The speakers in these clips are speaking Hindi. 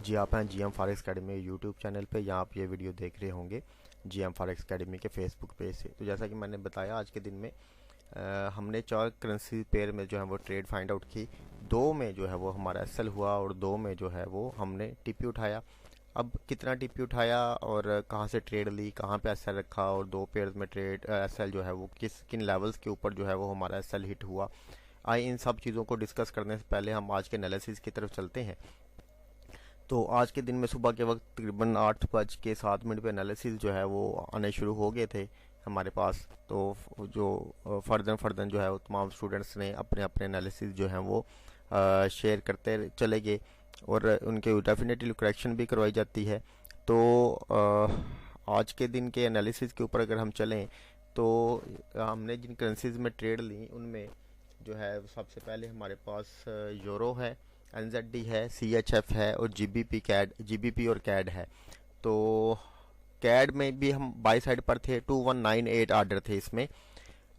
जी आप हैं GM forex academy YouTube channel पे, या आप ये वीडियो देख रहे होंगे जीएम फॉरेक्स एकेडमी के फेसबुक पेज से। तो जैसा कि मैंने बताया, आज के दिन में हमने 4 करेंसी पेयर में जो है वो ट्रेड फाइंड आउट की। 2 में जो है वो हमारा एसएल हुआ और 2 में जो है वो हमने टीपी उठाया। अब कितना टीपी उठाया और कहाँ से ट्रेड ली, कहाँ पे एसएल रखा, और 2 पेयर में ट्रेड एसएल जो है वो किन लेवल्स के ऊपर जो है वो हमारा एसएल हिट हुआ। आइए इन सब चीज़ों को डिस्कस करने से पहले हम आज के एनालिसिस की तरफ चलते हैं। तो आज के दिन में सुबह के वक्त तकरीबन 8:07 पे एनालिसिस जो है वो आने शुरू हो गए थे हमारे पास। तो जो फर्दन जो है वो तमाम स्टूडेंट्स ने अपने अपने एनालिसिस जो है वो शेयर करते चले गए, और उनके डेफिनेटली करेक्शन भी करवाई जाती है। तो आज के दिन के एनालिसिस के ऊपर अगर हम चलें, तो हमने जिन करेंसीज में ट्रेड ली उनमें जो है सबसे पहले हमारे पास यूरो है, एनजेडी है, सीएचएफ है और जीबीपी और कैड है। तो कैड में भी हम बाई साइड पर थे, 2198 आर्डर थे इसमें,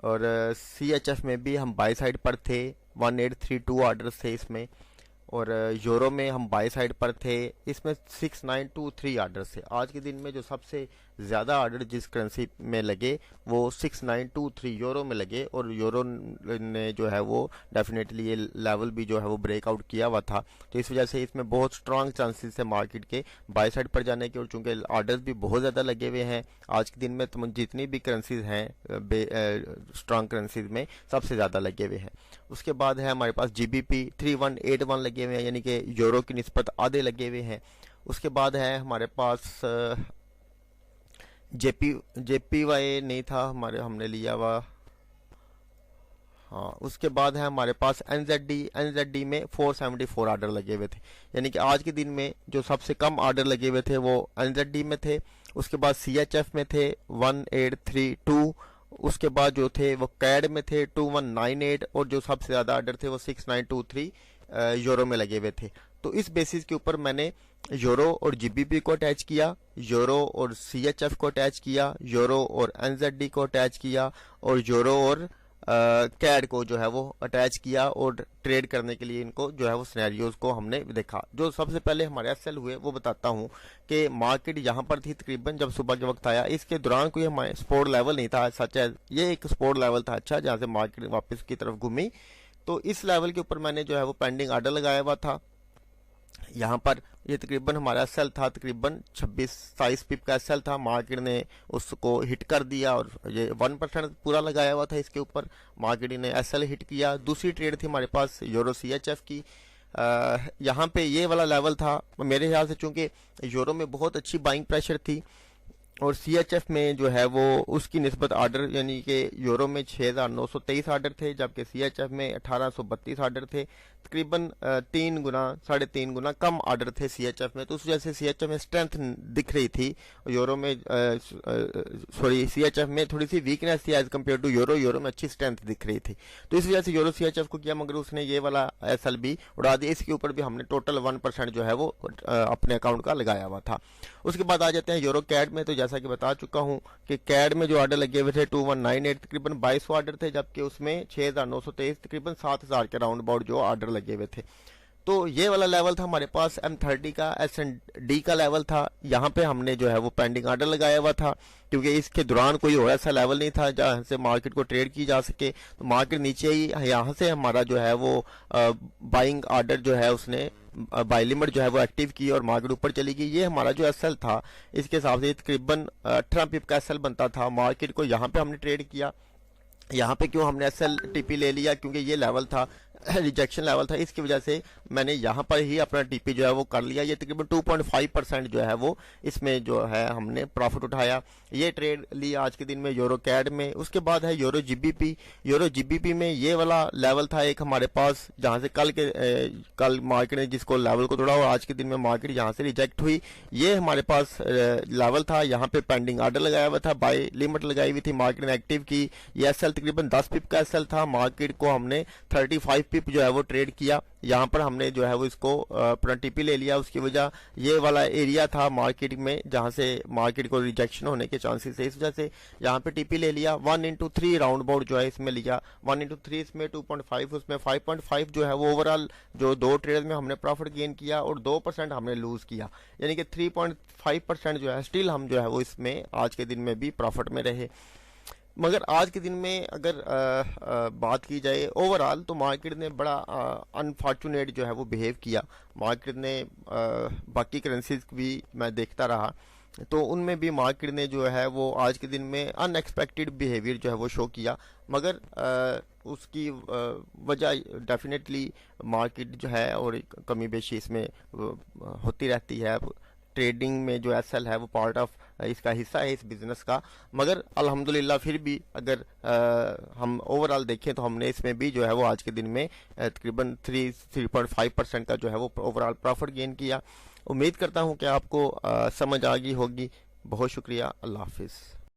और सीएचएफ में भी हम बाई साइड पर थे, 1832 आर्डर्स थे इसमें, और यूरो में हम बाई साइड पर थे, इसमें 6923 आर्डर्स थे। आज के दिन में जो सबसे ज़्यादा आर्डर जिस करेंसी में लगे वो 6923 यूरो में लगे, और यूरो ने जो है वो डेफिनेटली ये लेवल भी जो है वो ब्रेकआउट किया हुआ था। तो इस वजह से इसमें बहुत स्ट्रांग चांसेस है मार्केट के बाई साइड पर जाने के, और चूंकि आर्डर्स भी बहुत ज़्यादा लगे हुए हैं आज के दिन में, तो जितनी भी करेंसीज हैं स्ट्रांग करेंसीज में सबसे ज़्यादा लगे हुए हैं। उसके बाद है हमारे पास जीबीपी 3181 लगे हुए हैं, यानी कि यूरो की निस्बत आधे लगे हुए हैं। उसके बाद है हमारे पास जेपीवाई नहीं था हमने लिया हुआ। हाँ, उसके बाद है हमारे पास एनजेडी में 474 आर्डर लगे हुए थे, यानी कि आज के दिन में जो सबसे कम आर्डर लगे हुए थे वो एनजेडी में थे। उसके बाद सीएचएफ में थे 1832, उसके बाद जो थे वो कैड में थे 2198, और जो सबसे ज़्यादा आर्डर थे वो 6923 यूरो में लगे हुए थे। तो इस बेसिस के ऊपर मैंने यूरो और जीबीपी को अटैच किया, यूरो और सीएचएफ को अटैच किया, यूरो और एनजेडी को अटैच किया, और यूरो और कैड को जो है वो अटैच किया, और ट्रेड करने के लिए इनको जो है वो सिनेरियोज को हमने देखा। जो सबसे पहले हमारे एसएल हुए वो बताता हूँ कि मार्केट यहाँ पर थी तकरीबन जब सुबह के वक्त आया, इसके दौरान कोई हमारे सपोर्ट लेवल नहीं था सच है, ये एक सपोर्ट लेवल था अच्छा, जहाँ से मार्केट वापस की तरफ घूमी। तो इस लेवल के ऊपर मैंने जो है वो पेंडिंग आर्डर लगाया हुआ था। यहाँ पर ये तकरीबन हमारा एसएल था, तकरीबन 26-27 पिप का एसएल था, मार्केट ने उसको हिट कर दिया, और ये 1% पूरा लगाया हुआ था इसके ऊपर, मार्केट ने एसएल हिट किया। दूसरी ट्रेड थी हमारे पास यूरो सीएचएफ की। यहाँ पे ये वाला लेवल था मेरे ख्याल से, चूंकि यूरो में बहुत अच्छी बाइंग प्रेशर थी, और सीएचएफ में जो है वो उसकी निस्बत आर्डर, यानी कि यूरो में 6923 आर्डर थे, जबकि सीएचएफ में 1832 आर्डर थे। तकरीबन 3 गुना कम आर्डर थे सीएचएफ में। तो उस वजह से सीएचएफ में स्ट्रेंथ दिख रही थी, यूरो में सीएचएफ में थोड़ी सी वीकनेस थी एज कम्पेयर टू यूरो में अच्छी स्ट्रेंथ दिख रही थी। तो इस वजह से यूरो सीएचएफ को किया, मगर उसने ये वाला एसएल भी उड़ा दिया। इसके ऊपर भी हमने टोटल 1% जो है वो अपने अकाउंट का लगाया हुआ था। उसके बाद आ जाते हैं यूरो कैड में। तो जैसा कि बता चुका हूं कि कैड में जो आर्डर लगे हुए थे 2198, तकरीबन 2200 आर्डर थे, जबकि उसमें 6923, तकरीबन 7000 के राउंड अबाउट जो आर्डर लगे हुए थे। तो ये वाला लेवल था हमारे पास M30 का, SND का लेवल था। यहाँ पे हमने जो है वो पेंडिंग आर्डर लगाया हुआ था, क्योंकि इसके दौरान कोई और ऐसा लेवल नहीं था जहाँ से मार्केट को ट्रेड की जा सके। तो मार्केट नीचे ही यहाँ से हमारा जो है वो बाइंग आर्डर जो है उसने बाई लिमिट जो है वो एक्टिव की, और मार्केट ऊपर चली गई। ये हमारा जो एसएल था, इसके हिसाब से तकरीबन 18 पिप का एसएल बनता था। मार्केट को यहाँ पे हमने ट्रेड किया। यहाँ पे क्यों हमने एसएल टीपी ले लिया, क्योंकि ये लेवल था रिजेक्शन लेवल था, इसकी वजह से मैंने यहाँ पर ही अपना टीपी जो है वो कर लिया। ये तकरीबन 2.5% जो है वो इसमें जो है हमने प्रॉफिट उठाया। ये ट्रेड ली आज के दिन में यूरो कैड में। उसके बाद है यूरो जीबीपी में ये वाला लेवल था एक हमारे पास, जहाँ से कल मार्केट ने जिसको लेवल को तोड़ा, और आज के दिन में मार्केट यहाँ से रिजेक्ट हुई। ये हमारे पास लेवल था, यहाँ पे पेंडिंग आर्डर लगाया हुआ था, बाई लिमिट लगाई हुई थी, मार्केट ने एक्टिव की। ये एसएल तकरीबन 10 पिप का एसएल था, मार्केट को हमने 35 पिप जो है वो ट्रेड किया। यहाँ पर हमने जो है वो इसको अपना टीपी ले लिया। उसकी वजह ये वाला एरिया था मार्केट में जहाँ से मार्केट को रिजेक्शन होने के चांसेस है, इस वजह से यहाँ पे टीपी ले लिया। 1/3 राउंड अबाउट जो है इसमें लिया। 1/3 इसमें 2.5, उसमें 5.5 जो है वो ओवरऑल जो 2 ट्रेड में हमने प्रॉफिट गेन किया और 2% हमने लूज किया, यानी कि 3.5% जो है स्टिल हम जो है वो इसमें आज के दिन में भी प्रॉफिट में रहे। मगर आज के दिन में अगर बात की जाए ओवरऑल तो मार्केट ने बड़ा अनफॉर्चुनेट जो है वो बिहेव किया। मार्केट ने बाकी करेंसीज भी मैं देखता रहा तो उनमें भी मार्केट ने जो है वो आज के दिन में अनएक्सपेक्टेड बिहेवियर जो है वो शो किया। मगर उसकी वजह डेफिनेटली मार्केट जो है और कमी बेशी इसमें होती रहती है। ट्रेडिंग में जो एसएल है वो पार्ट ऑफ इसका हिस्सा है इस बिज़नेस का। मगर अल्हम्दुलिल्लाह फिर भी अगर हम ओवरऑल देखें तो हमने इसमें भी जो है वो आज के दिन में तकरीबन 3.5% का जो है वो ओवरऑल प्रॉफिट गेन किया। उम्मीद करता हूँ कि आपको समझ आ गई होगी। बहुत शुक्रिया। अल्लाह हाफिज़।